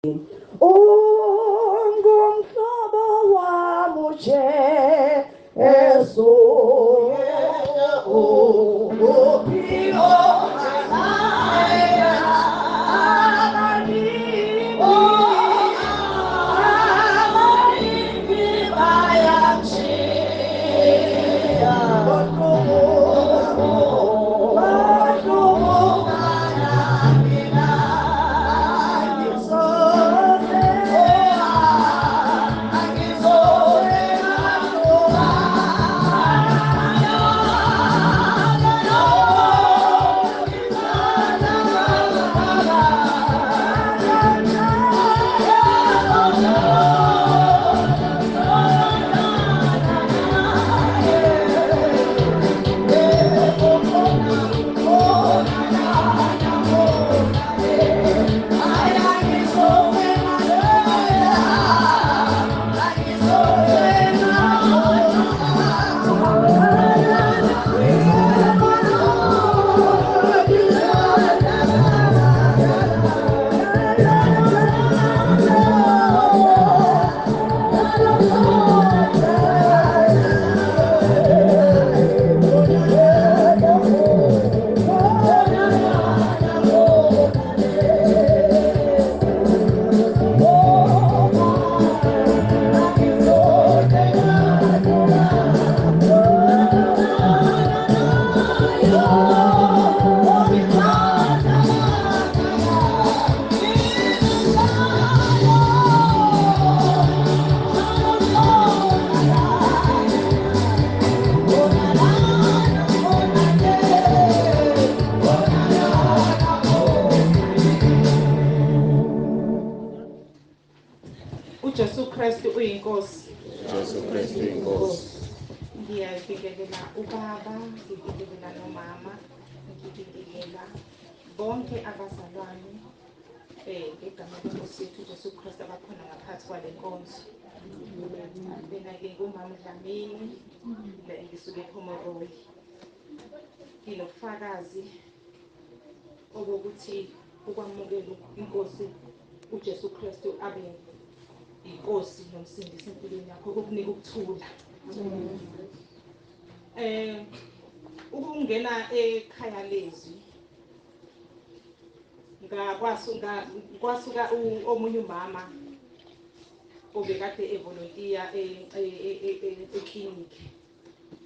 ungumhlobo wamutshe esoyena uphilo uJesu Kristu uyinkosi. Jesu Kristu inkosi. Ngiyabingelela ubaba, ngibingelela nomama, ngibingelela bonke abazalwane ngegama lenkosi yethu uJesu Kristu abakhona ngaphansi kwale nkonzo. Mina-ke ngumama Dlamini, ngisuke ePhomoroyi. Nginobufakazi okokuthi ukwamukela inkosi uJesu Kristu abe inkosi nomsindisi empilweni yakho ukukunika ukuthula. Ukungena ekhaya lezwi kwasuka omunye umama obekade evolontiya eklinikhi.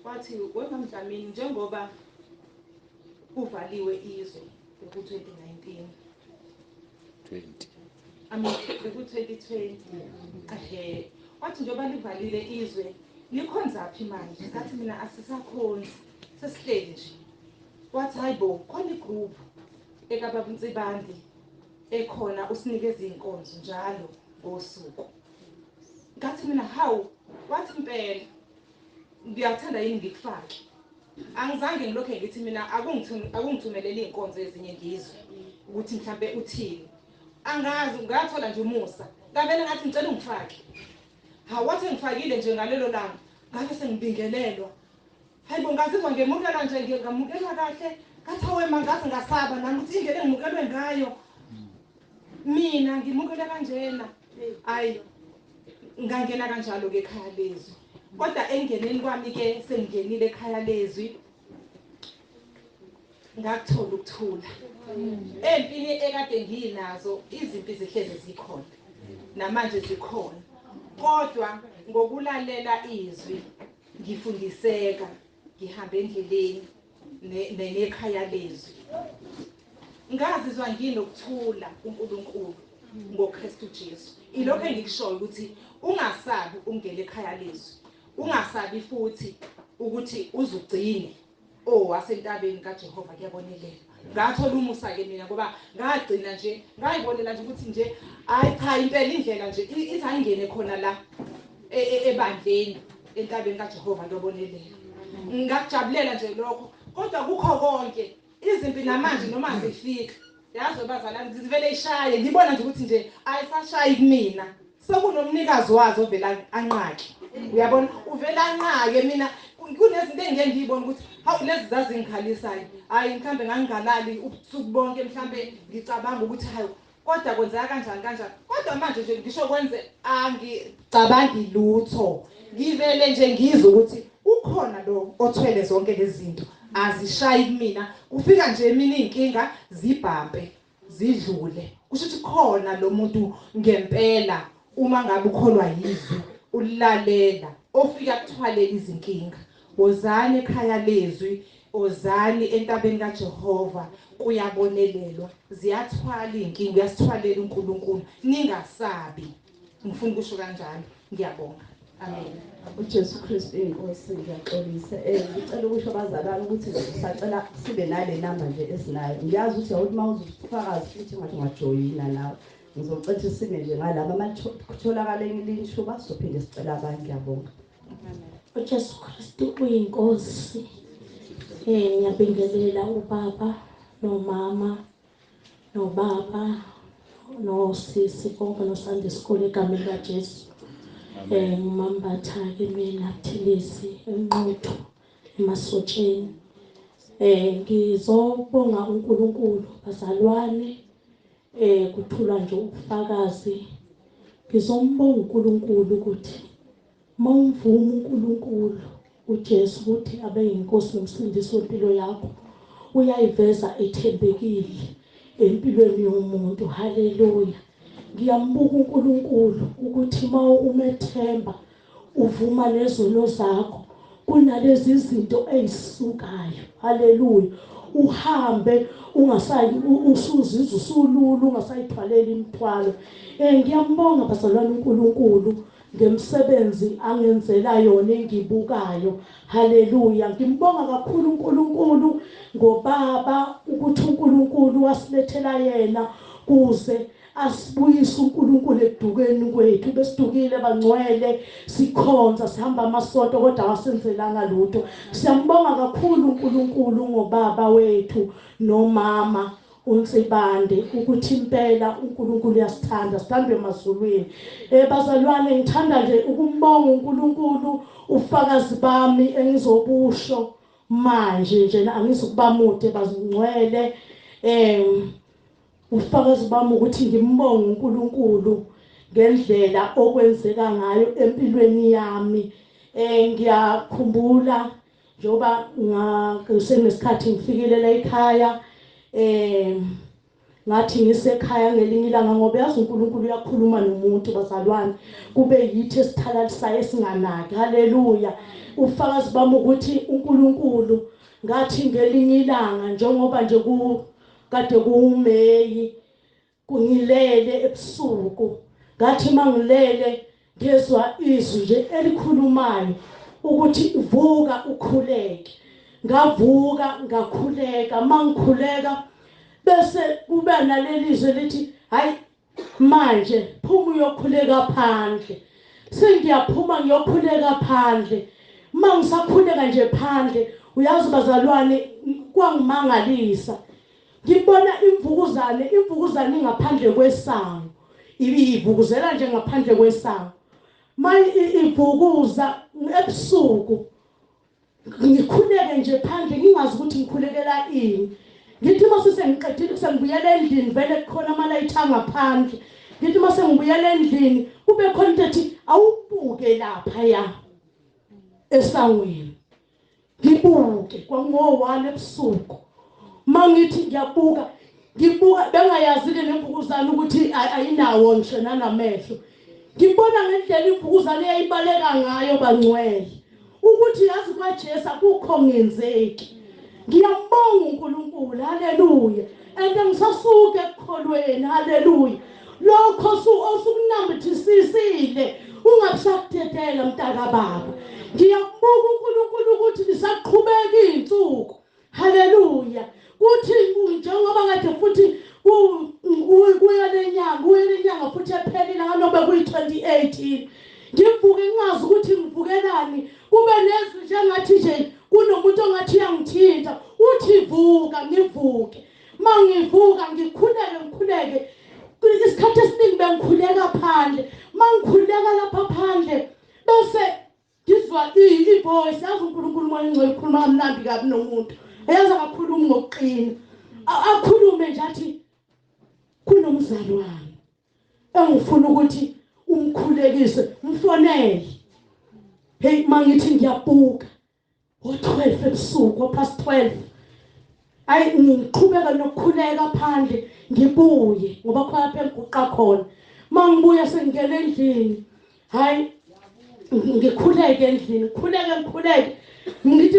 Wathi wena Mdlamini, njengoba kuvaliwe izwe ku-2019 beku-2020 wathi njengoba livalile izwe nikhonzaphi manje? Ngathi mina asisakhonzi, sesihleli nje. Wathi hayibo, khona igroup ekababa uNsibandi ekhona usinikeza iy'nkonzo njalo ngosuku. Ngathi mina hawu, wathi impela ngiyathanda yini ngikufake. Angizange ngilokhe ngithi mina akungithumelele iy'nkonzo ezinye ngizwe ukuthi mhlambe uthini. Angazi, ngathola nje umusa ngavele ngathi ngicela ungifake. Wathi ngifakile nje ngalelo langa ngabe sengibingelelwa. Hayibo, ngazizwa ngemukelwa nje, ngingamukelwa kahle. Ngathi hawe mangathi ngasaba nami ukuthi indlela engimukelwe ngayo mina ngimukelwe kanjena. Hayi, ngangena kanjalo-ke ekhaya lezwi. Kodwa engeneni kwami-ke sengingenile ekhaya lezwi ngakuthola ukuthula. Empini ekade nginazo izimpi zihlezi zikhona namanje zikhona, kodwa ngokulalela izwi ngifundiseka, ngihamba endleleni nekhaya lezwi. Ngazizwa nginokuthula kuNkulunkulu ngoKristu Jesu. Ilokho engikushoyo ukuthi ungasabi ungena ekhaya lezwi, ungasabi futhi ukuthi uzugcine wasentabeni kaJehova kuyabonelela. Ngathola umusa-ke mina ngoba ngagcina nje ngayibonela nje ukuthi nje hayi cha impela indlela nje ithi ayingene khona la ebandleni entabeni kaJehova kuyabonelela. Ngakujabulela nje lokho, kodwa kukho konke izimpi namanje noma zifika yazi bazalwane zivele ishaye, ngibona nje ukuthi nje ayisashayi kumina. Sekunomnikazi wazo ovela anqake. Uyabona uvela anqake mina kunezinto engeke ngiyibone ukuthi hawu lezi zazingikhalisayo. Hayi mhlambe ngangingalali ubusuku bonke, mhlambe ngicabanga ukuthi hayi kodwa kwenzeka kanjani kodwa manje nje ngisho kwenze angicabangi lutho ngivele nje ngizwe ukuthi ukhona lo othwele zonke lezi zinto azishayi kumina kufika nje mina inkinga zibhampe zidlule kusho ukuthi khona lo muntu ngempela uma ngabe ukholwa yizwi ulilalela ofika kuthwalela izinkinga wozani ekhaya lezwi ozani entabeni kaJehova kuyabonelelwa ziyathwala inkinga uyasithwalela uNkulunkulu ningasabi ngifuna ukusho kanjalo ngiyabonga amen uJesu Kristu inkosi ngiyaxolisa ngicela ukusho abazalwane ukuthi ngisacela sibe nale namba nje esinayo ngiyazi ukuthi awuthi mawuzufakazi futhi ngathi ungajoyina nawe ngizocela ukuthi sibe nje ngalabo amatholakala elingishuba sophinde sicela abanye ngiyabonga uJesu Kristu uyinkosi ngiyabingelela ubaba nomama nobaba nosisi konke nosande isikole egameni kaJesu kwaMbatha ke mina Thilisi enqotho emasotsheni ngizobonga uNkulunkulu bazalwane kuthula nje ubufakazi ngizombonga uNkulunkulu ukuthi mawumvuma uNkulunkulu uJesu ukuthi abe yinkosi nomsindisi wempilo yakho uyayiveza ethembekile empilweni yomuntu haleluya ngiyambuka uNkulunkulu ukuthi umethemba uvuma nezono zakho kunalezi zinto ezisukayo haleluya uhambe ungasayi usuzizwe usululu ungasayithwalela imithwalo ngiyambonga bazalwane uNkulunkulu ngemsebenzi angenzela yona engibukayo haleluya ngimbonga kakhulu uNkulunkulu ngobaba ukuthi uNkulunkulu wasilethela yena kuze asibuyise uNkulunkulu edukeni kwethu besidukile bangcwele sikhonza sihamba amasonto kodwa wasenzelanga lutho siyambonga kakhulu uNkulunkulu ngobaba wethu nomama uNsibande ukuthi impela uNkulunkulu uyasithanda sithandwe emazulwini bazalwane ngithanda nje ukumbonga uNkulunkulu ufakazi bami engizobusho manje nje angizukubamude bazingcwele ufakazi bami ukuthi ngimbonga uNkulunkulu ngendlela okwenzeka ngayo empilweni yami ngiyakhumbula njoba ngasenesikhathi ngifikile la ekhaya ngathi ngisekhaya ngelinye ilanga ngoba yazi uNkulunkulu uyakhuluma nomuntu bazalwane kube yithi esithalalisayo esinganaki haleluya ufakazi bami ukuthi uNkulunkulu ngathi ngelinye ilanga njengoba nje kade kuuMeyi kungilele ebusuku ngathi mangilele ngezwa izwi nje elikhulumayo ukuthi vuka ukhuleke ngavuka ngakhuleka mangikhuleka bese kuba nalelizwe lithi hayi manje phuma uyokhuleka phandle sengiyaphuma ngiyokhuleka phandle mangisakhuleka nje phandle uyazi bazalwane kwangimangalisa ngibona imvukuzane ingaphandle kwesango ibivukuzela nje ngaphandle kwesango ivukuza ebusuku ngikhuleke nje phandle ngingazi ukuthi ngikhulekela ini ngithi mase sengiqedile kusengibuyela endlini vele kukhona amalayitha ngaphandle ngithi mase ngibuyela endlini kube khona into ethi awubuke lapha ya esangweni ngibuke kwango-1 ebusuku mangithi ngibuka bengayazi ke nemvukuzane ukuthi ayinawo ngisho nanamehlo ngibona ngendlela imvukuzane eyayibaleka ngayo bangcwele ukuthi yazi kwaJesu akukho ngenzeki ngiyambonga uNkulunkulu haleluya ngisasuke ekukholweni haleluya lokho osukunambithisisile ungabusakuthetela mntaka baba ngiyambonga uNkulunkulu ukuthi lisaqhubeka izinsuku haleluya kuthi njengoba kade futhi kuyalenyanga futhi ephelile ngalobe kuyi-2018 ngivuke ngingazi ukuthi ngivukelani kube nezwi njengathi nje kunomuntu ongathi uyangithinta uthi vuka ngivuke mangivuka ngikhuleke isikhathi esiningi bengikhuleka phandle mangikhuleka lapha phandle bese ngizwa ivoice yazi uNkulunkulu moya ngcwele ukhuluma kamnandi kabi nomuntu eyazi akakhulumi ngokuqina akhulume nje athi kunomzali wami engifuna ukuthi umkhulekise umfonele. Hey mangithi ngiyabhuka ngo-12 ebusuku past 12 ayi ngiqhubeka nokukhuleka phandle ngibuye ngoba khona phela nguqa khona mangibuya sengingena endlini hayi ngikhuleke endlini ngikhuleke ngithi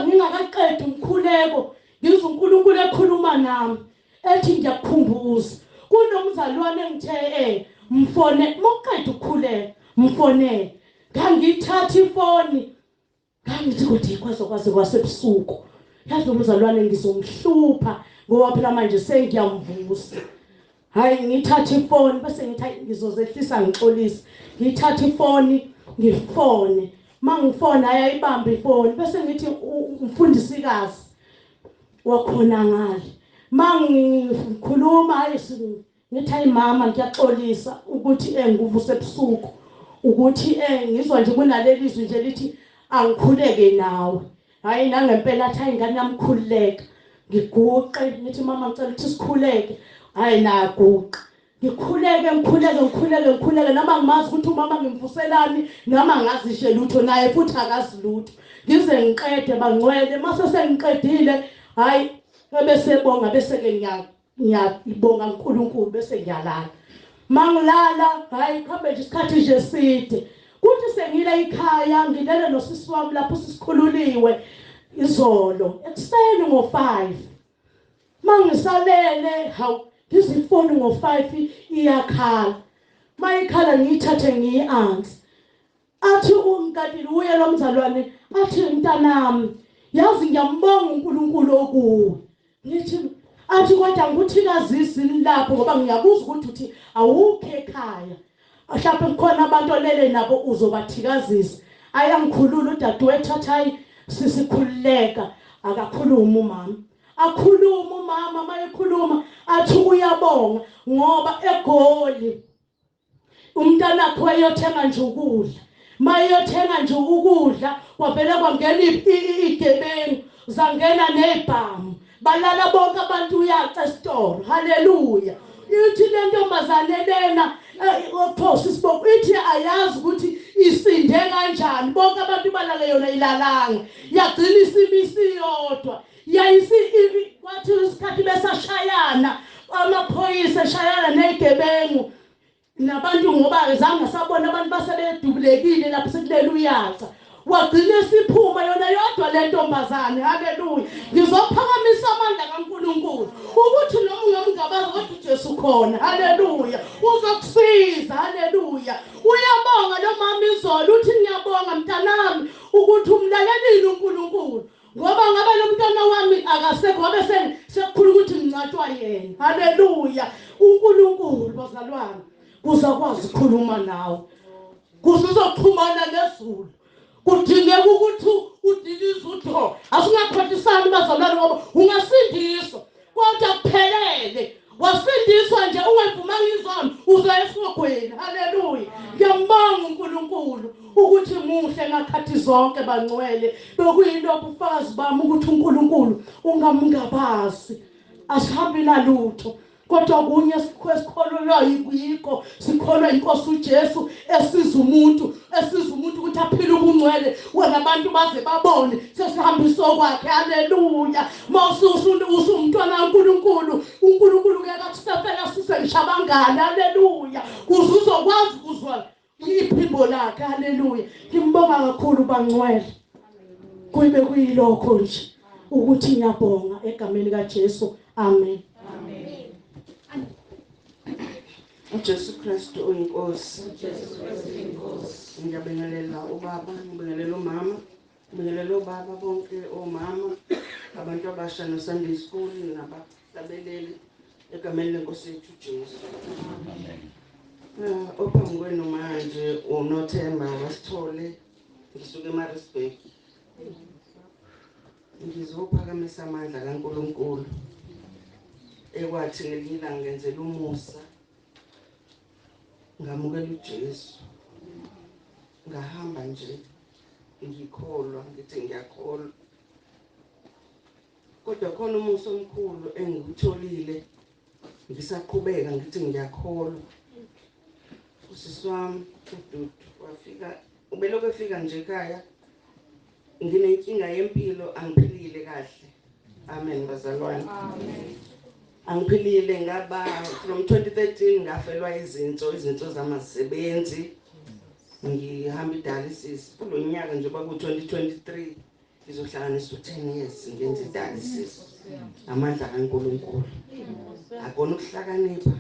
ngingakaqedi umkhuleko ngizwe uNkulunkulu ekhuluma nami ethi ngiyakukhumbuza kunomzalwane engithe mfone mokuqeda ukukhuleka mfonele ngangithatha ifoni ngangithi kodwa kwase kwasebusuku yazi umzalwane ngizomhlupha ngoba phela manje sengiyamvusa hayi ngithatha ifoni bese ngithi ngizozehlisa ngixolisa ngithatha ifoni ngifone mangifona ayayibamba ifoni bese ngithi umfundisikazi wakhona ngale mangikhuluma hayi ngithi hayi mama ngiyaxolisa ukuthi ngivuse ebusuku ukuthi ngizwa nje kunaleli izwi nje lithi angikhuleke nawe hayi nangempela athi ingane yamkhululeka ngiguqe ngithi mama ngicela ukuthi sikhuleke hayi naguqa ngikhuleke noma ngimazi ukuthi umama ngimvuselani noma ngazi nje lutho naye futhi akazi lutho ngize ngiqede bangcwele mase sengiqedile hayi bese bonga bese ke ngiyabonga uNkulunkulu bese ngiyalala mangilala hayi khambe nje isikhathi nje side kuthi sengile ekhaya ngilele nosisi wami lapho sisikhululiwe izolo ekuseni ngo5 mangisalele hawu ngizifoni ngo5 iyakhala mayikhala ngiyithathe ngiyi-answer athi umkatili uye lo mzalwane athi mntanami yazi ngiyambonga uNkulunkulu okuwe ngithi athi kodwa ngikuthikazisi lapho ngoba ngiyakuzwa ukuthi uthi awukho ekhaya mhlawumbe kukhona abantu olele nabo uzobathikazisa ayangikhulula udadewethu athi hayi sisikhululeka akakhuluma umama akhuluma umama mayekhuluma athi uyabonga ngoba egoli umntanakhe wayothenga nje ukudla mayothenga nje ukudla kwavela kwangena igebengu zangena nezibhamu balala bonke abantu uyaca esitolo haleluya ithi le ntombazane lena ophosi siboko ithi ayazi ukuthi isinde kanjani bonke abantu balale yona ilalanga yagcina isimisi yodwa kwathi isikhathi besashayana amaphoyisa eshayana nezigebengu nabantu ngoba zange sabona abantu basebedubulekile lapho sekulela uyaca wagcina siphuma yona yodwa le ntombazane haleluya ngizophakamisa amandla kaNkulunkulu ukuthi noma ungamngabazi kodwa uJesu khona haleluya uzokusiza haleluya uyabonga lo mama izolo uthi ngiyabonga mntanami ukuthi umlalelile uNkulunkulu ngoba ngabe lo mntwana wami akasekho ngabe sekukhulu ukuthi ngicatshwa yena haleluya uNkulunkulu bazalwane kuzakwazi ukukhuluma nawe kuzoxhumana nezulu kudingeka ukuthi udilize utho asingaphathisani bazalwane ngoba ungasindiswa kodwa kuphelele wasindiswa nje ungevumanga izono uzoya esogweni haleluya ngiyambonga uNkulunkulu ukuthi muhle ngakhathi zonke bangcwele bekuyilo ubufakazi bami ukuthi uNkulunkulu ungamngabazi asihambi nalutho kodwa kunye sikholwa yikho sikholwa inkosi uJesu esiza umuntu ukuthi aphile ubungcwele wena abantu baze babone sesihambisa kwakhe haleluya usumntwana kaNkulunkulu uNkulunkulu uyakakusefela sisengishabangana haleluya uzokwazi ukuzwa iphimbo lakhe haleluya ngimbonga kakhulu bangcwele kube kuyilokho nje ukuthi ngiyabonga egameni kaJesu amen. uJesu Kristu uyinkosi. Ngiyabingelela ubaba, ngibingelela umama, ngibingelela ubaba bonke omama, abantu abasha no Sunday school nabahlabeleli egameni lenkosi yethu Jesu. Ophambi kwenu manje uNothemba wasithole ngisuke eMaritzburg. Ngizophakamisa amandla kaNkulunkulu ekwathi ngelinye ngenzela umusa ngamukela uJesu ngahamba nje ngikholwa ngithi ngiyakholwa kodwa khona umusa omkhulu engikutholile ngisaqhubeka ngithi ngiyakholwa. Usisi wami uDudu wafika ubelokhu efika nje ekhaya nginenkinga yempilo angiphilile kahle. Amen bazalwane. Amen. Angiphilile ngaba from 2013 ngafelwa izinto zamasebenzi. Ngihamba idialysis kulo nyaka nje baku 2023 ngizohlanganisa u10 years ngenza idialysis. Amandla kaNkulunkulu. Akona ukuhlakanipha.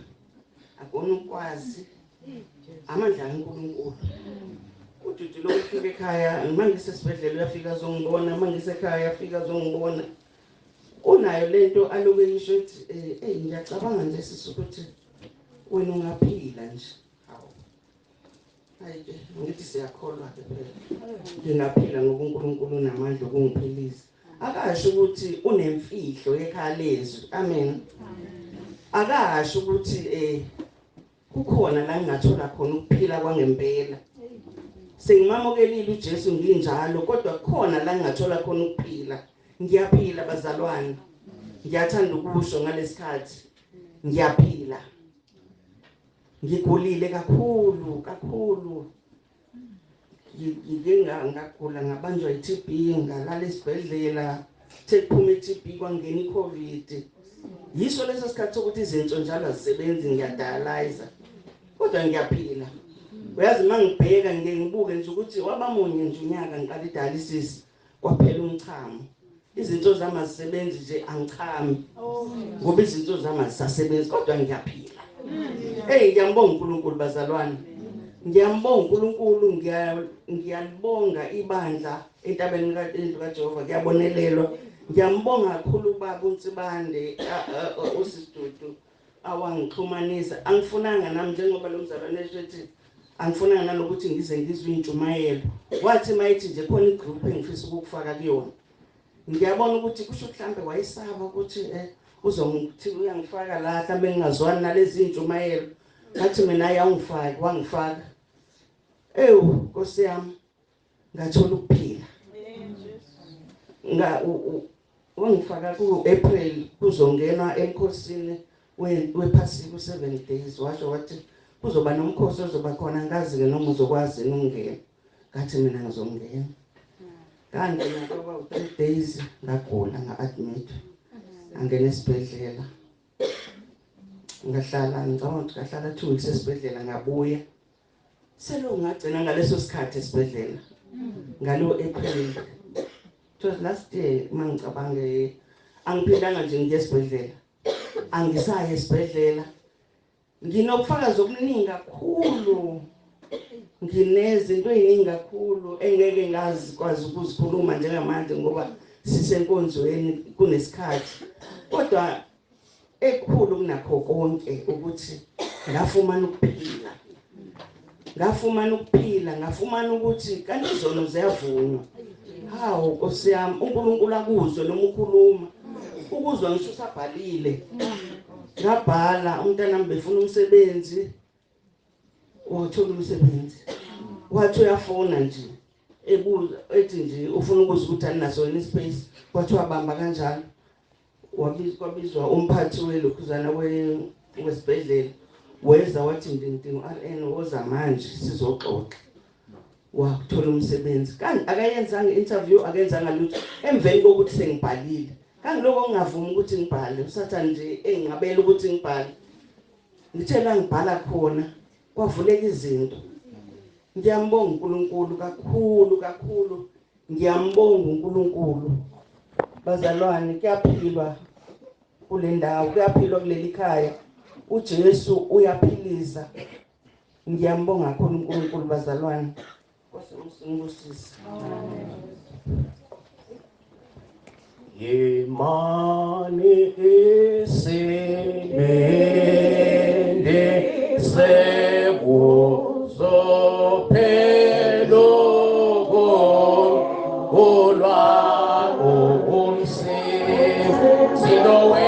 Akona ukwazi. Amandla kaNkulunkulu. uDudu lo ufika ekhaya mangisesibhedlela uyafika azongibona mangisekhaya afika azongibona. Unayo lento aloku eyisho ethi ngiyacabanga nje sisukuthi wena ungaphila nje. Hawu. Ayike ngithi siyakholwa ke phela. Ngingaphila ngoba uNkulunkulu unamandla okungiphilisa. Akasho ukuthi unemfihlo ekhaya lezwi. Amen. Akasho ukuthi kukhona la ngingathola khona ukuphila kwangempela. Sengimamokelile uJesu nginjalo kodwa kukhona la ngingathola khona ukuphila. Ngiyaphila bazalwane. Ngiyathanda ukusho ngalesikhathi. Ngiyaphila. Ngigulile kakhulu. Ngigula ngabanjwa iTB ngalala esibhedlela. Sekuphuma iTB kwangena iCovid. Yiso leso sikhathi ukuthi izinto njalo azisebenzi ngiyadialyze. Kodwa ngiyaphila. Uyazi mangibheka ngibuke nje ukuthi wabamunye nje unyaka ngiqala idialysis kwaphela umchamo. Izinto zami azisebenzi nje angichami. Ngoba izinto zami azisasebenzi kodwa ngiyaphila. Ngiyambonga uNkulunkulu bazalwane. Ngiyambonga uNkulunkulu ngiyalibonga ibandla entabeni kaJehova kuyabonelelwa. Ngiyambonga kakhulu ubaba uNsibande uSidudu awangixhumanisa. Angifunanga nami njengoba lo mzalwane ethi angifunanga nalokuthi ngize ngizwe intshumayelo. Wathi mayithi nje khona igroup engifisa ukufaka kuyona. Ngiyabona ukuthi kusho mhlambe wayesaba ukuthi uzongithi uyangifaka la mhlambe ngingazwani nalezi intshumayelo. Ngathi mina ayangifaki wangifaka. Nkosi yami ngathola ukuphila. Wangifaka ku-April kuzongenwa emkhosini wephasika 7 days. Washo wathi kuzoba nomkhosi ozoba khona ngazi ke noma uzokwazi ukungena. Ngathi mina ngizongena. Kanti ngoba u3 days ngagula nga-admit. Angena esibhedlela. Ngahlala ngicabanga ukuthi ngahlala 2 weeks esibhedlela ngabuya. Selo ngagcina ngaleso sikhathi esibhedlela. Ngalo April. It was last year mangicabanga angiphilanga nje ngiye esibhedlela. Angisaye esibhedlela. Nginokufakaza okuningi kakhulu. Nginezinto eziningi kakhulu engeke ngazikwazi ukuzikhuluma njengamanje ngoba sisenkonzweni kunesikhathi. Kodwa ekhulu kunakho konke ukuthi ngafumana ukuphila. Ngafumana ukuthi kanti izono ziyavunywa. Hawu Nkosi yami uNkulunkulu akuzwe noma ukhuluma. Ukuzwa ngisho usabhalile. Ngabhala umntana befuna umsebenzi. Wathola umsebenzi. Wathi uyafona nje. Ebuza ethi nje ufuna ukuzwa ukuthi aninaso yini space. Wathi wabamba kanjalo. Kwabizwa umphathi welokhuzana wesibhedlela. Weza wathi ndingi RN woza manje sizoxoxa. Wathola umsebenzi. Kanti akayenzanga interview akenzanga lutho. Emveni kokuthi sengibhalile. Kangiloko ngingavumi ukuthi ngibhale. Usathane nje engingabela ukuthi ngibhale. Ngitshela ngibhala khona. Kwavuleka izinto. Ngiyambonga uNkulunkulu kakhulu. Ngiyambonga uNkulunkulu. Bazalwane kuyaphilwa kule ndawo, kuyaphilwa kuleli khaya. uJesu uyaphiliza. Ngiyambonga kakhulu uNkulunkulu bazalwane. Ngosingusisi. Imani isimende sekuzo phelo olwa umsisi silowe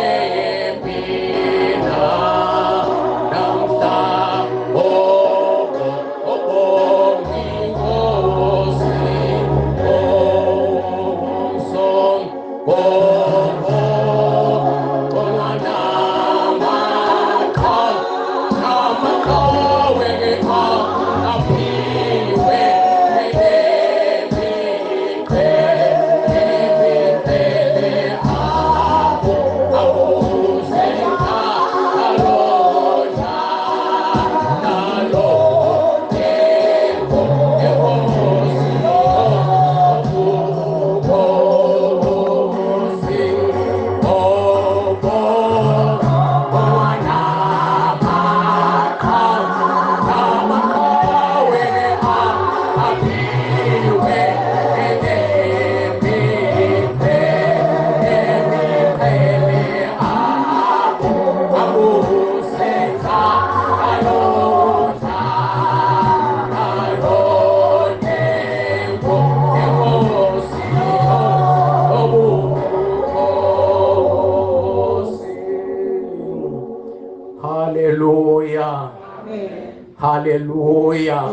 Haleluya.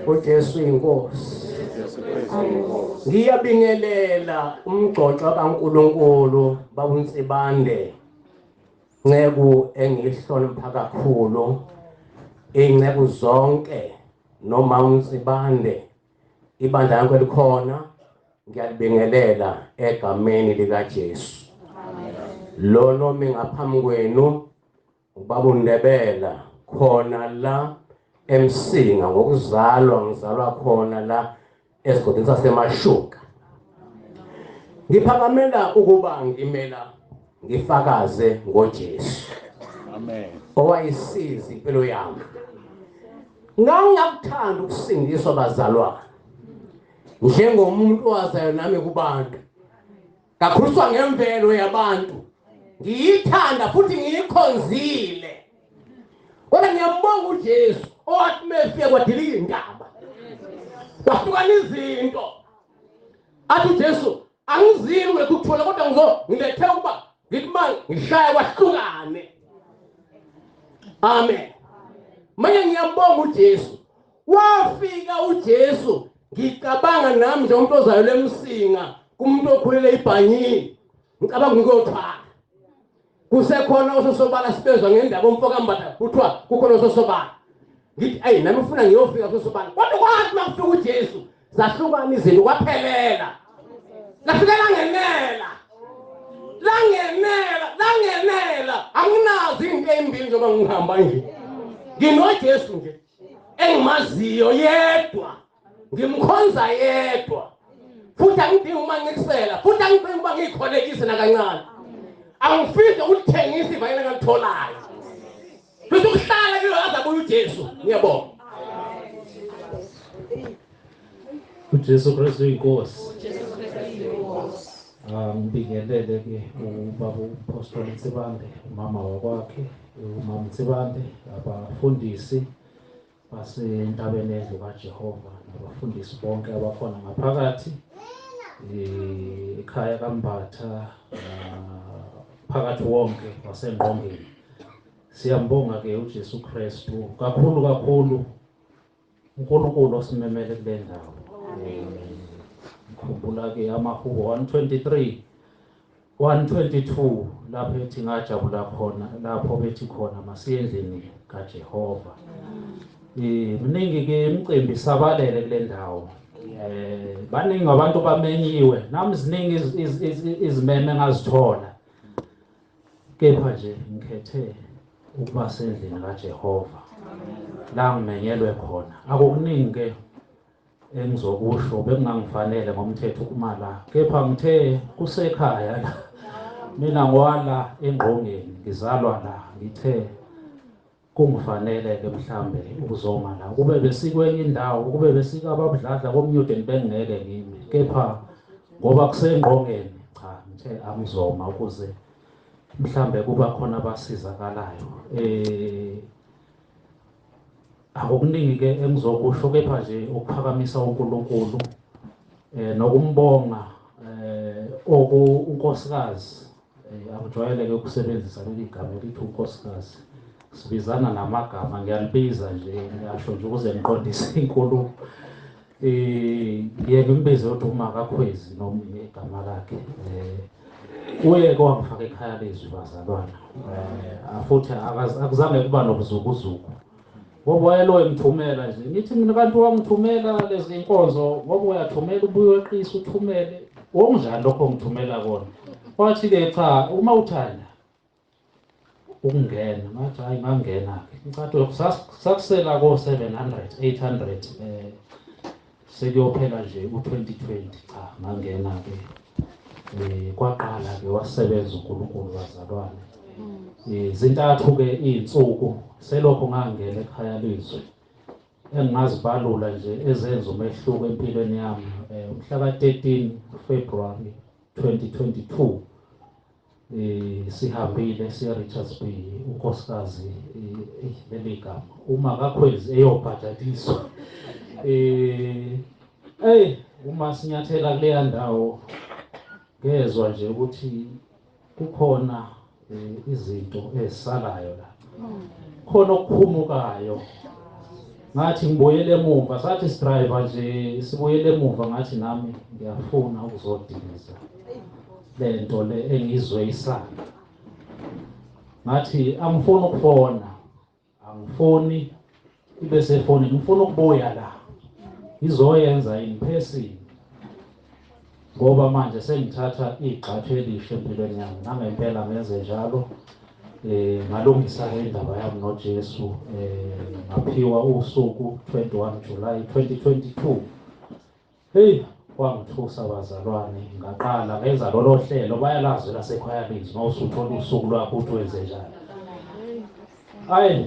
uJesu inkosi. Ngiyabingelela umgcoxo kaNkulunkulu babunsibande. Nceku engihlonipha kakhulu. Ingceku zonke noma unsibande ibandla yakho elikhona ngiyalibingelela egameni lika Jesu. Lolo mingaphambi kwenu ubaba uNdebela khona la eMsinga ngokuzalwa ngizalwa khona la esigodini saseMashuka. Ngiphakamela ukuba ngimela ngifakaze ngoJesu. Amen. Owayisiza impilo yami. Ngangakuthanda ukusindiswa bazalwane. Njengomuntu owazayo nami kubantu. Kakhuliswa ngemvelo yabantu. Ngiyithanda futhi ngiyikhonzile. Kodwa ngiyambonga uJesu owathi mefike kwadilika indaba. Kwahlukana izinto. Athi uJesu angizili ngekuthola kodwa ngilethe ukuba ngithi manje ngishaya kwahlukane. Amen. Manje ngiyambonga uJesu. Wafika uJesu ngicabanga nami nje umuntu ozayo eMsinga kumuntu okhulele ibhanyini. Ngicabanga ngikothwala. Kusekhona ososobala sibezwa ngendaba kwaMbatha kuthiwa kukhona ososobala. Ngithi ayi nami ufuna ngiyofika ososobala. Kodwa kwathi makufika uJesu zahlukana izinto kwaphelela. Lafikela ngenela. Langenela. Anginazi into ezimbili njengoba ngihamba nje. NginoJesu nje engimaziyo yedwa. Ngimkhonza yedwa. Futhi angidingi uma ngikusela, futhi angidingi uma ngikholekise nakancane. Angifike ukuthengisa ivayela ngitholayo. Bese ukuhlala kilo azabuya uJesu. Ngiyabonga. uJesu Kristu inkosi. Ngibingelele ke ubaba uPastoral Ntsibande, umama wakwakhe, umama Ntsibande, abafundisi basentabeni endlu kaJehova, nabafundisi bonke abakhona ngaphakathi ekhaya kwaMbatha, phakathi wonke wasengqongeni. Siyambonga ke uJesu Kristu kakhulu uNkulunkulu osimemele kule ndawo. Ngikhumbula ke amahubo 123 122 lapho ethi ngajabula khona, lapho bethi khona masiye endlini kaJehova. Mningi ke imicimbi sabalele kule ndawo. Baningi abantu bamenyiwe, nami ziningi izimeme ngazithola. Kepha nje ngikhethe ukuba sendlini kaJehova. La ngimenyelwe khona. Akukuningi ke engizokusho bekungangifanele ngomthetho ukuma la. Kepha ngithe kusekhaya la. Mina ngwala engqongeni, ngizalwa la. Ngithe kungifanele ke mhlambe ukuzoma la. Kube besikwenye indawo, kube besika ababudladla komnyudeni bengeke ngime. Kepha ngoba kusengqongeni cha ngithe angizoma ukuze mhlambe kuba khona abasizakalayo. Akukuningi ke engizokusho kepha nje ukuphakamisa uNkulunkulu nokumbonga unkosikazi. Angijwayele ke ukusebenzisa leli gama elithi unkosikazi. Sibizana namagama, ngiyalibiza nje ngiyasho nje ukuze ngiqondise inkulumo. Ngiye ngimbize ukuthi uMakakhwezi noma igama lakhe. Uye kwangifaka ekhaya lezwi bazalwana. Futhi akuzange kuba nobuzukuzuku. Ngoba wayelo emthumela nje. Ngithi mina kanti wangithumela lezi inkonzo, ngoba uyathumela ubuye weqisa uthumele. Okunjani lokho ngithumela kona? Wathi ke cha, uma uthanda ukungena, ngathi hayi ngangena ke. Ngicathu sakusela ko 700 800 sekuyophela nje u2020 cha ngangena ke. Kwaqala ke wasebenza uNkulunkulu bazalwane. Zintathu ke izinsuku selokho ngangena ekhaya lezwi. Engingazibalula nje ezenza umehluko empilweni yami. Umhla ka13 February 2022 sihambile siya Richards Bay, unkosikazi leli gama uMakakhwezi eyobhajadiswa. Uma sinyathela kule ndawo ngezwe nje ukuthi kukhona izinto ezisalayo la. Khona okuphumukayo ngathi ngibuyele emuva sathi sidriver nje sibuyele emuva ngathi nami ngiyafuna ukuzodiliza lento le engizwe isana ngathi angifuni ukufona angifuni ibe sefoni ngifuna ukubuya la izoyenza in person ngoba manje sengithatha igxathu elisha empilweni yami nangempela ngenze njalo ngalungisa indaba yami noJesu ngaphiwa usuku 21 July 2022 hey kwangithusa abazalwane ngaqala ngenza lolo hlelo bayalazi lasekhwayalizi mawusuthola usuku lwakho uthi wenze njalo hayi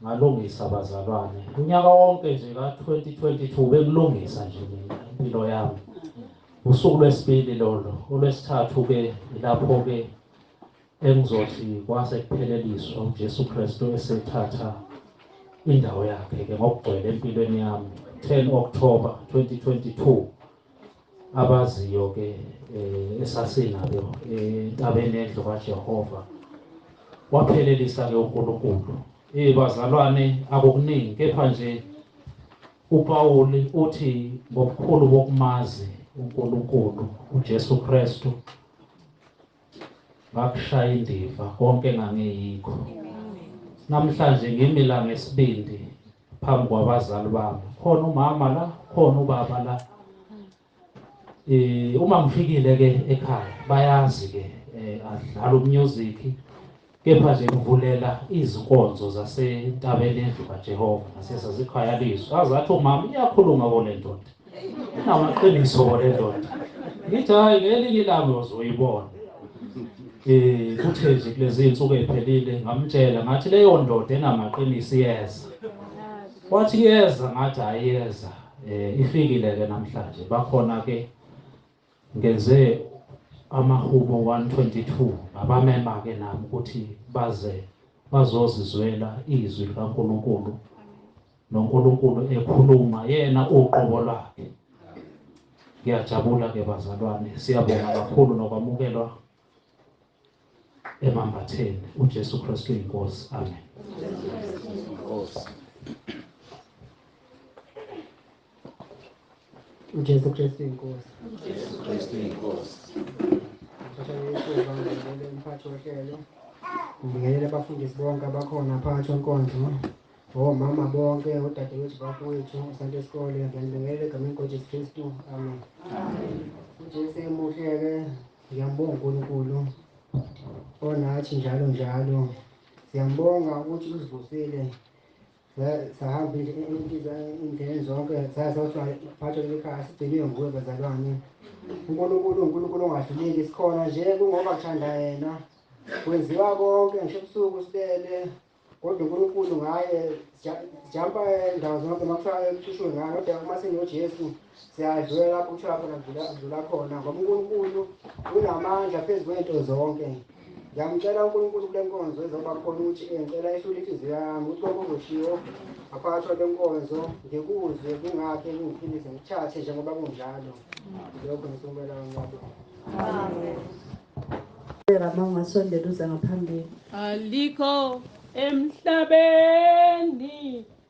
ngalungisa abazalwane unyaka wonke nje ka2022 bengilungisa nje mina impilo yami usuku lwesibili lolo olwesithathu ke lapho ke engizothi kwase kupheleliswa uJesu Kristu esethatha indawo yakhe ke ngokugcwele empilweni yami 10 October 2022 abaziyo ke esasinabo entabeni endlu kaJehova waphelelisa ke uNkulunkulu bazalwane akukuningi kepha nje uPaul uthi ngobukhulu bokumazi uNkulunkulu uJesu Kristu ngakushaya indiva konke ngangiyikho namhlanje ngimi la ngesibindi phambi kwabazali bami khona umama la khona ubaba la uma ngifikile ke ekhaya bayazi ke adlala umusic kepha nje ngivulela izinkonzo zasentabeni endlu kaJehova nasesazikhaya lizwi azathi umama iyakhuluma kole ndoda namaqiniso kole ndoda ngithi hayi ngelinye ilanga uzoyibona kuthe nje kulezi insuku eziphelile ngamtshela ngathi leyo ndoda enamaqiniso iyeza wathi iyeza ngathi ayiyeza ifikile ke namhlanje bakhona ke ngenze amahubo 122 abamema ke nami ukuthi baze bazozizwela izwi likaNkulunkulu noNkulunkulu ekhuluma yena uqobo lwakhe ngiyajabula ke bazalwane siyabonga kakhulu nokwamukelwa eMambatheni uJesu Kristu inkosi amen uJesu Kristu inkosi umphathi wohlelo ngibingelela abafundisi bonke abakhona phakathi kwenkonzo omama bonke odadewethu bafowethu Sunday School ngiyabingelela egameni kaJesu Kristu amen uJesu emuhle-ke ngiyambonga uNkulunkulu onathi njalo njalo siyambonga ukuthi usivusile sahamba indlela zonke sazothwa phatho lekhaya sigciniwe nguwe bazalwane uNkulunkulu ongahluleki sikhona nje kungoba kuthanda yena kwenziwa konke ngisho ebusuku sibele kodwa uNkulunkulu ngaye sijampa indawo zonke makuthiwa emthushwe ngayo kodwa uma sinoJesu siyadlula lapho kuthiwa khona adlula khona ngoba uNkulunkulu unamandla phezu kwento zonke ngiyamtshela uNkulunkulu kule nkonzo ezoba khona ukuthi ngicela ihlule inhliziyo yami ukuthi konke okuzoshiwo aphakathi kwale nkonzo ngikuzwe kungakhe ngiphilise ngithathe njengoba kunjalo lokho ngisukumela ngabo amen Rama ungasondela uza ngaphambili alikho emhlabeni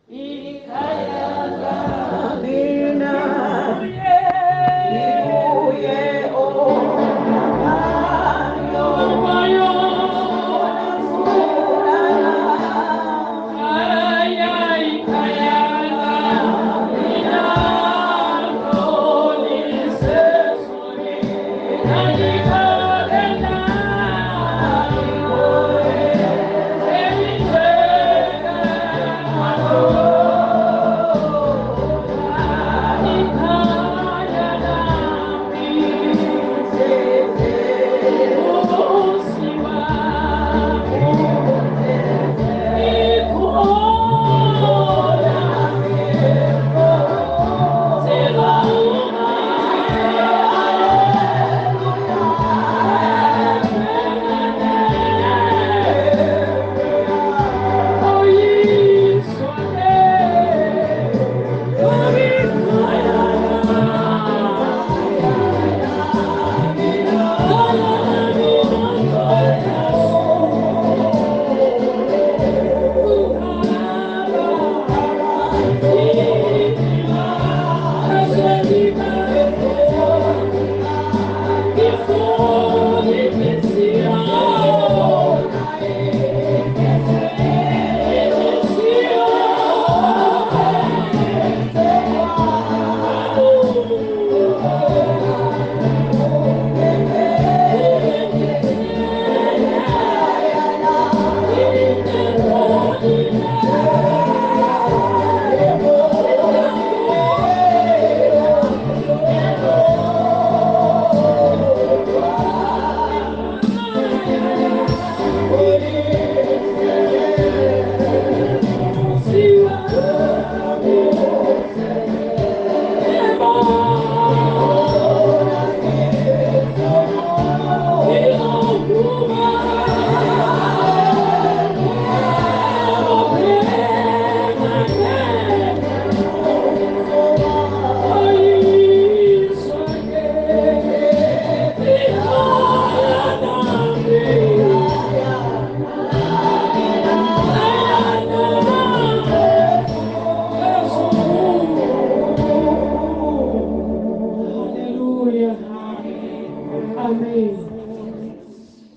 ikhaya lakina uye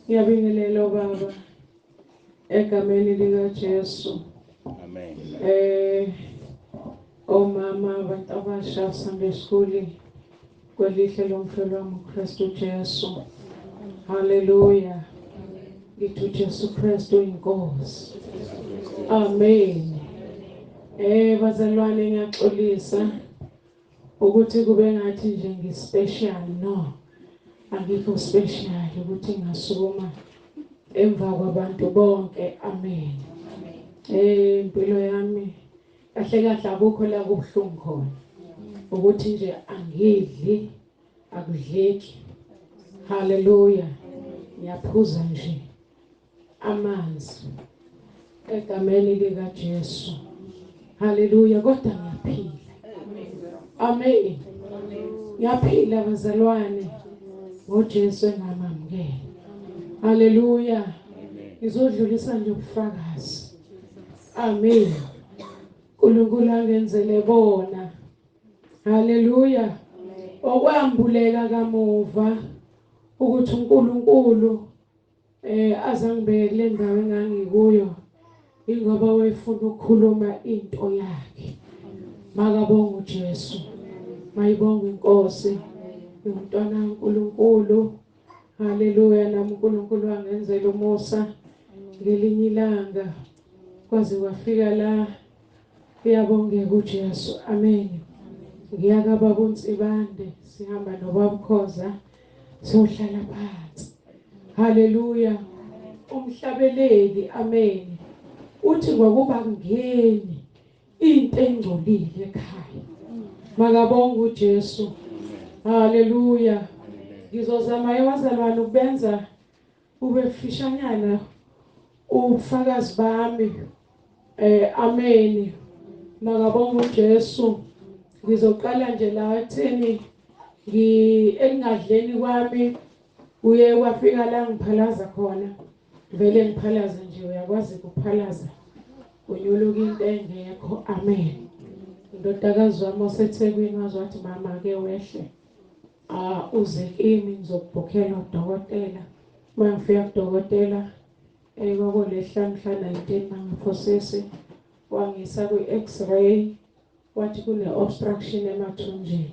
Ngiyabingelela baba egameni lika Jesu. Amen. Omama abantu abasha Sunday school kwelihle lomfelo wami uKristu Jesu. Hallelujah. Ngithi Jesu Kristu inkosi. Amen. Bazalwane ngiyaxolisa ukuthi kube ngathi nje ngispecial no. Angikho special ukuthi ngasukuma emva kwabantu bonke. Amen. Impilo yami kahle kahle akukho la kubuhlungu khona ukuthi nje angidli akudleki. Hallelujah. Ngiyaphuza nje amanzi egameni lika Jesu. Hallelujah. Kodwa ngiyaphila. Amen. Ngiyaphila bazalwane ngoJesu engamamukela. Hallelujah. Ngizodlulisa nje ubufakazi. Amen. uNkulunkulu angenzele bona. Hallelujah. Okwambuleka kamuva ukuthi uNkulunkulu azangibeke kule ndawo engangikuyo ingoba wayefuna ukukhuluma into yakhe. Makabonga uJesu. Mayibonga inkosi. Umntwana kaNkulunkulu. Hallelujah. Nami uNkulunkulu angenzela umusa ngelinye ilanga kwaze kwafika la. Uyabongeka uJesu. Amen. Ngiyaka baba uNsibande sihamba nobaba Khoza sohlala phansi. Hallelujah. Umhlabeleli. Amen. Uthi ngokuba kungeni into engcolile ekhaya. Makabonga uJesu. Hallelujah. Ngizozama abazalwane ukubenza ube fishanyana ubufakazi bami. Amen. Makabonga uJesu. Ngizoqala nje la ekutheni engadleni kwami uye wafika la ngiphalaza khona. Vele ngiphalaza nje uyakwazi ukuphalaza. Unyuluka into engekho. Amen. Indodakazi wami oseThekwini wathi mama ke wehle. Uze kimi ngizokubhokhela udokotela. Mangifika kudokotela kwakulehlanu 19 mangiphosisi wangisa kwi-X-ray wathi kune obstruction emathunjini.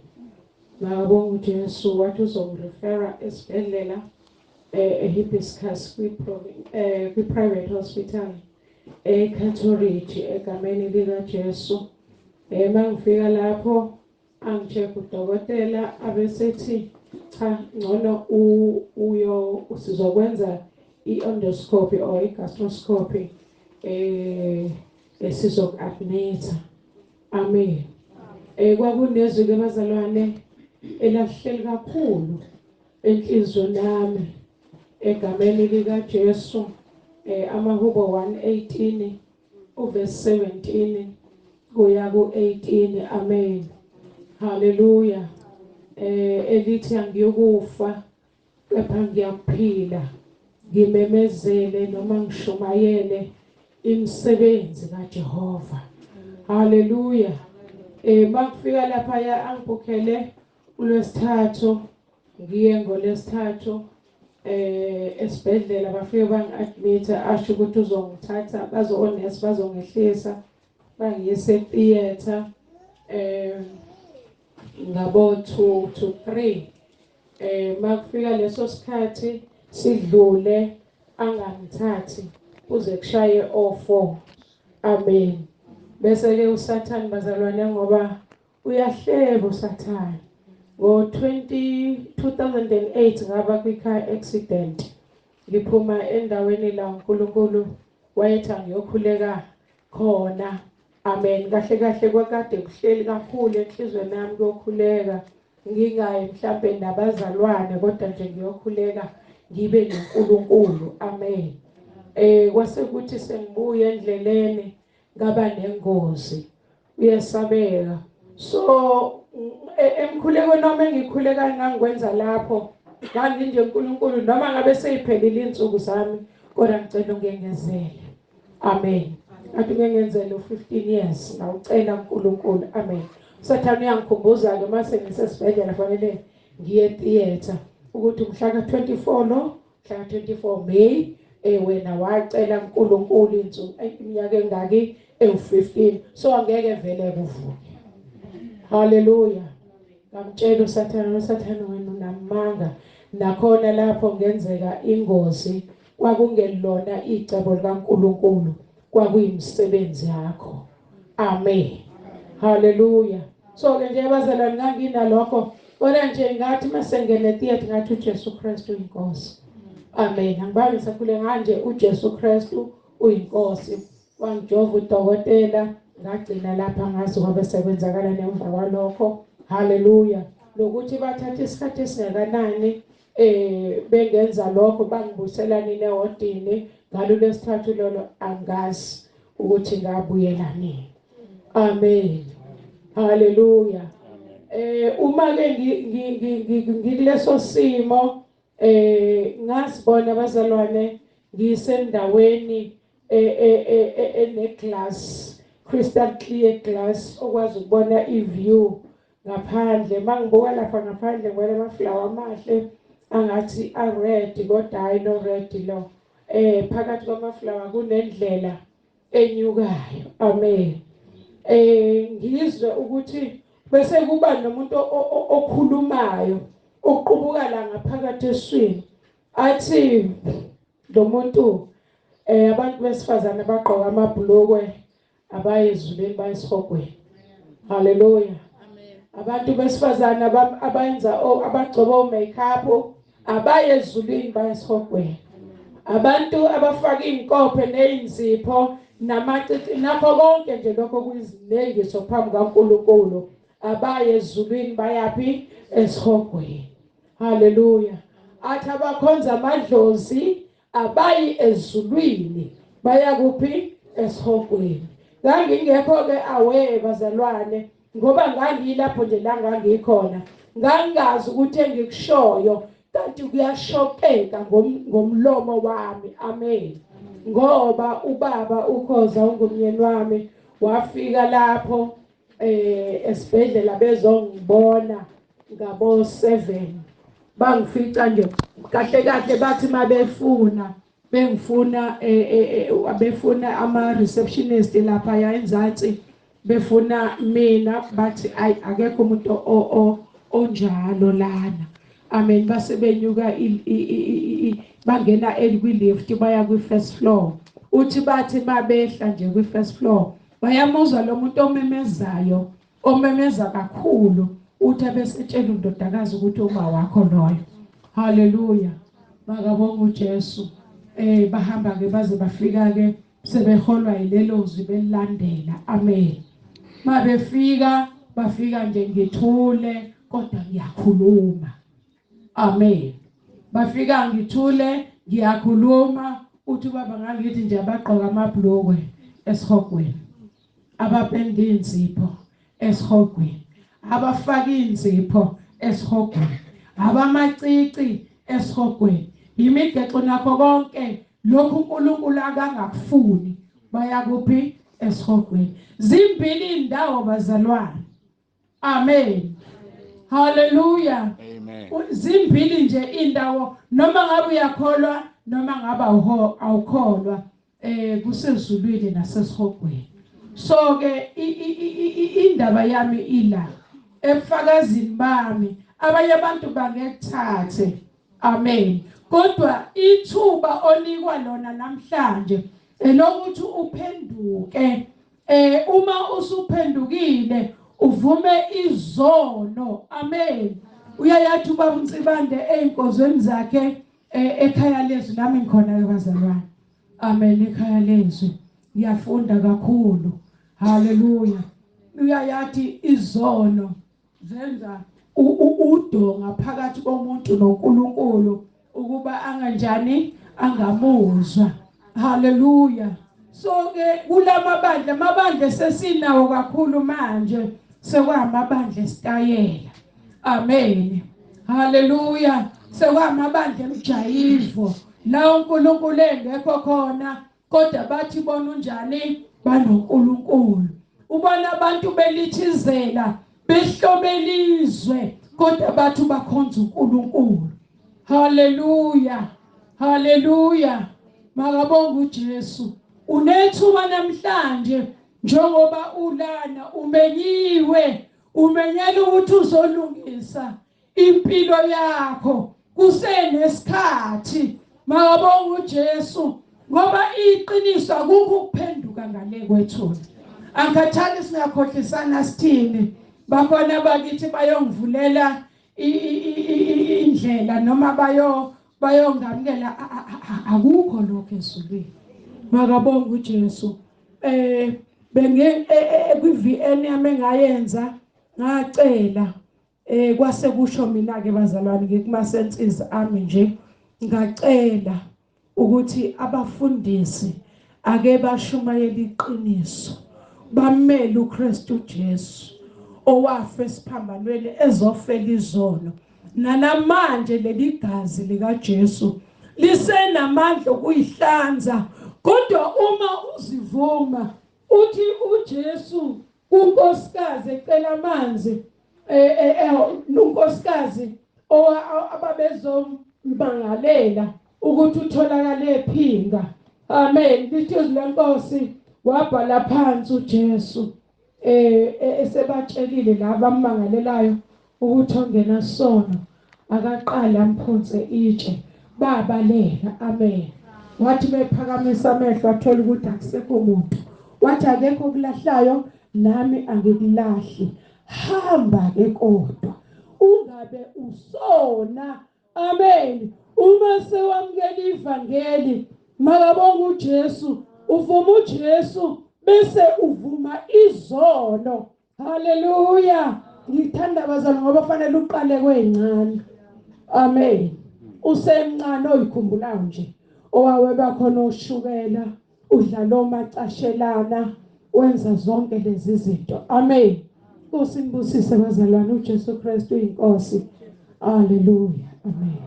Ngabonga uJesu wathi uzongirefera esibhedlela eHibiscus kwi-private hospital eCatholik egameni lika Jesu. Mangifika lapho angicheck udokotela abesethi cha ngcono usizokwenza i-endoscopy or i-gastroscopy esizoku-admit. Amen. Kwakunezwi ke bazalwane elahleli kakhulu enhlizweni yami egameni lika Jesu. Amahubo 1:18 uverse 17 kuya ku-18. Amen. Hallelujah. Elithi angiyokufa kepha ngiyaphila ngimemezele noma ngishumayele imisebenzi kaJehova. Hallelujah. Makufika lapha ya angibhukhele uLwesithathu ngiye ngoLwesithathu esibhedlela bafike bangi-admita asho ukuthi uzongithatha bazonesi bazongehlisa bangiyise theater ngabo 2 to 3. Makufika leso sikhathi sidlule angangithathi uze kushaye o4. Amen. Bese ke uSathane bazalwane ngoba uyahleba uSathane. Ngo-2008 ngaba kwi-car accident. Ngiphuma endaweni la uNkulunkulu wayethi ngiyokhuleka khona Amen. Kahle kahle kwakade kuhleli kakhulu enhlizweni yami kokhuleka. Ngingayi mhlambe nabazalwane kodwa nje ngiyokhuleka ngibe noNkulunkulu. Amen. Kwasekuthi sengibuya endleleni ngaba nengozi. Uyesabeka. So emkhuleko noma engikhuleka ngangikwenza lapho nganginde uNkulunkulu noma ngabe seyiphelile insuku zami kodwa ngicela ungengezele. Amen. Athi ngengenzele 15 years ngawucela uNkulunkulu. Amen. Sathane uyangikhumbuza ke mase ngisesibhedlela fanele ngiye theater ukuthi mhla ka24 lo mhla ka24 May wena wacela uNkulunkulu insuku iminyaka engaki 15 so angeke vele kuvuke. Hallelujah. Ngamtshela uSathane wena unamanga nakhona lapho ngenzeka ingozi kwakungelona icebo likaNkulunkulu kwakuyimsebenzi yakho. Amen. Hallelujah. So ke nje abazalwane nganginalokho kodwa nje ngathi masengene theater ngathi uJesu Kristu uyinkosi. Amen. Angibazi sakhule nganje uJesu Kristu uyinkosi. Wangijova udokotela ngagcina lapha ngazi kwabe sekwenzakala nemva kwalokho. Hallelujah. Lokuthi bathatha isikhathi esingakanani bengenza lokho bangibusela nini ehodini ngalo lesithathu lolo angazi ukuthi ngabuyela nini. Amen. Hallelujah. Uma ke ngikuleso simo ngasibona abazalwane ngisendaweni ene-glass, crystal clear glass okwazi ukubona i-view ngaphandle. Mangibuka lapha ngaphandle ngibona amaflower amahle angathi a-red kodwa hayi no red lo. Phakathi kwamaflower kunendlela enyukayo. Amen. Ngizwe ukuthi bese kuba nomuntu okhulumayo oqubuka la ngaphakathi eswini athi lo muntu abantu besifazane abagqoka amabhlukwe abayezuleni bayisihogweni. Hallelujah. Amen. Abantu besifazane abayenza abagcoba makeup abayezuleni bayisihogweni. Abantu abafaka inkophe nezinzipho namacici nakho konke nje lokho kuyizinengiso phambi kaNkulunkulu abayezulwini bayapi esihogweni. Hallelujah. Athi abakhonza amadlozi abayi ezulwini baya kuphi esihogweni. Ngangingekho ke awe bazalwane ngoba ngangilapho nje la ngangikhona ngangazi ukuthi engikushoyo kanti kuyashokeka ngomlomo wami. Amen. Ngoba ubaba ukhoza ungumnyeni wami wafika lapho esibhedlela bezongibona ngabo 7 bangifica nje kahle kahle bathi mabefuna bengifuna abefuna ama receptionist lapha yaenzansi befuna mina bathi akekho umuntu onjalo lana. Amen. Base benyuka bangena kwi-lift baya kwi-first floor. Uthi bathi mabehla nje kwi-first floor bayamuzwa lo muntu omemezayo omemeza kakhulu uthi abesetshela undodakazi ukuthi uma wakho loyo. Hallelujah. Bakabonga uJesu. Bahamba ke baze bafika ke sebeholwa yilelo zwi belilandela. Amen. Bafika nje ngithule kodwa ngiyakhuluma. Amen. Bafika ngithule ngiyakhuluma uthi baba ngangithi nje abagqoka amabhlukwe esihogweni abapenda inzipho esihogweni abafaka inzipho esihogweni abamacici esihogweni imigexo nakho konke lokhu uNkulunkulu akangakufuni baya kuphi esihogweni. Zimbili indawo bazalwane. Amen. Hallelujah. Amen. Zimbili nje indawo noma ngabe uyakholwa noma ngabe awukholwa kusezulwini nasesihogweni. So ke indaba yami ila ebufakazini bami abanye abantu bangekuthathe. Amen. Kodwa ithuba onikwa lona namhlanje elokuthi uphenduke uma usuphendukile uvume izono. Amen. Uyayathi ubaba uNsibande einkozweni zakhe ekhaya lezwi nami ngikhona ke bazalwane. Amen. Ekhaya lezwi ngiyafunda kakhulu. haleluya uyayathi izono zenza udonga phakathi komuntu noNkulunkulu ukuba anganjani angamuzwa haleluya so ke kulamabandla sesinawo kakhulu manje sekwamabandla esitayela amen haleluya sekwamabandla emjayivo la uNkulunkulu engekho khona kodwa bathi bona unjani banoNkulunkulu ubona abantu belithizela behlobelizwe kodwa bathi bakhonza uNkulunkulu haleluya haleluya makabonga uJesu unethuba namhlanje njengoba ulana umenyela ukuthi uzolungisa impilo yakho kusenesikhathi makabonga uJesu ngoba iqiniso akukho ukuphenduka ngale kwethuna angakhathali singakhohlisana sithini bakhona bakithi bayongivulela indlela noma bayongamukela akukho lokho ezulwini makabonga uJesu kwi-VN yami engayenza ngacela kwase kusho mina ke bazalwane ngikumasensiza ami nje ngacela ukuthi abafundisi ake bashumayela iqiniso bamele uKristu Jesu owafa esiphambanweni ezofela izono nanamanje leli gazi lika Jesu lisenamandla okuyihlanza kodwa uma uzivuma uthi uJesu unkosikazi ecela amanzi unkosikazi ababezombangalela ukuthi utholakala ephinga amen lithi lenkosi wabhala phansi uJesu esebatshelile laba amangalelayo ukuthi ongena sono akaqala amphonse itshe babalela amen wathi bephakamisa amehlo athola ukuthi akusekho umuntu wathi akekho kulahlayo nami angikulahli hamba ke kodwa ungabe usona amen uma sewamukela ivangeli makabonga uJesu uvuma uJesu bese uvuma izono haleluya ngithanda abazali ngoba kufanele uqale kwezincane amen usemncane oyikhumbulayo nje owawe bakhona oshukela udlala omacashelana wenza zonke lezi zinto amen usinibusise bazalwane uJesu Kristu inkosi haleluya amen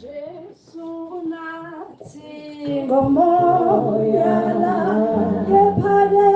Jesu nathi ngomoya la ephale